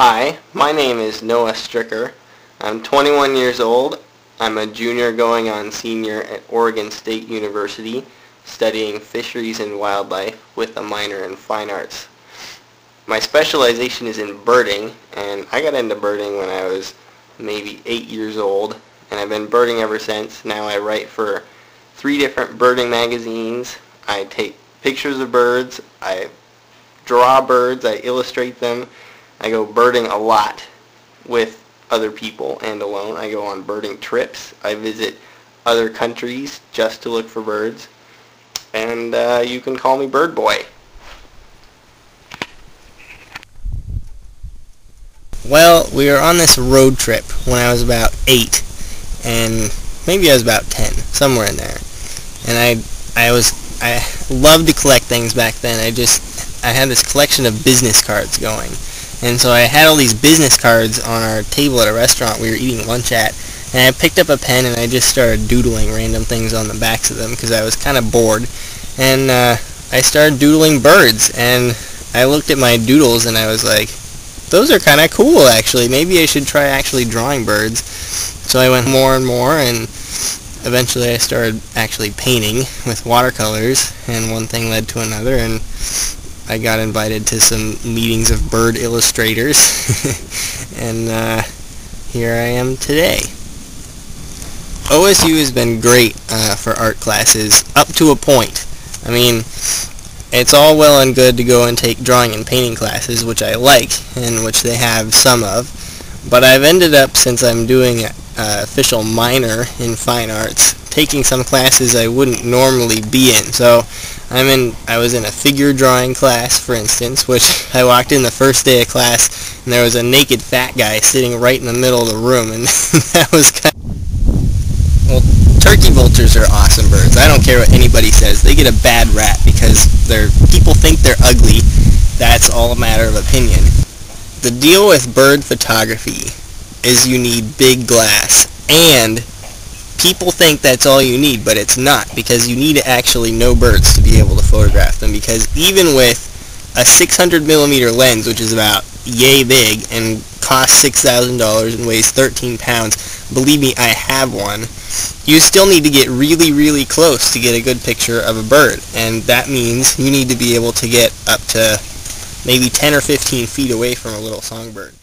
Hi, my name is Noah Stricker. I'm 21 years old. I'm a junior going on senior at Oregon State University, studying fisheries and wildlife with a minor in fine arts. My specialization is in birding, and I got into birding when I was maybe 8 years old, and I've been birding ever since. Now I write for 3 different birding magazines. I take pictures of birds, I draw birds, I illustrate them. I go birding a lot with other people and alone. I go on birding trips. I visit other countries just to look for birds. And you can call me BiRDBOY. Well, we were on this road trip when I was about 8, and maybe I was about 10, somewhere in there. And I loved to collect things back then. I had this collection of business cards going. And so I had all these business cards on our table at a restaurant we were eating lunch at, and I picked up a pen and I just started doodling random things on the backs of them because I was kind of bored. And I started doodling birds, and I looked at my doodles and I was like, those are kind of cool actually. Maybe I should try actually drawing birds. So I went more and more, and eventually I started actually painting with watercolors, and one thing led to another, and I got invited to some meetings of bird illustrators, and here I am today. OSU has been great for art classes up to a point. I mean, it's all well and good to go and take drawing and painting classes, which I like, and which they have some of, but I've ended up, since I'm doing an official minor in fine arts, taking some classes I wouldn't normally be in. So I was in a figure drawing class, for instance, which I walked in the first day of class and there was a naked fat guy sitting right in the middle of the room, and that was kind of... Well, turkey vultures are awesome birds. I don't care what anybody says. They get a bad rap because people think they're ugly. That's all a matter of opinion. The deal with bird photography is you need big glass, and people think that's all you need, but it's not, because you need to actually know birds to be able to photograph them, because even with a 600mm lens, which is about yay big and costs $6,000 and weighs 13 pounds, believe me, I have one, you still need to get really, really close to get a good picture of a bird, and that means you need to be able to get up to maybe 10 or 15 feet away from a little songbird.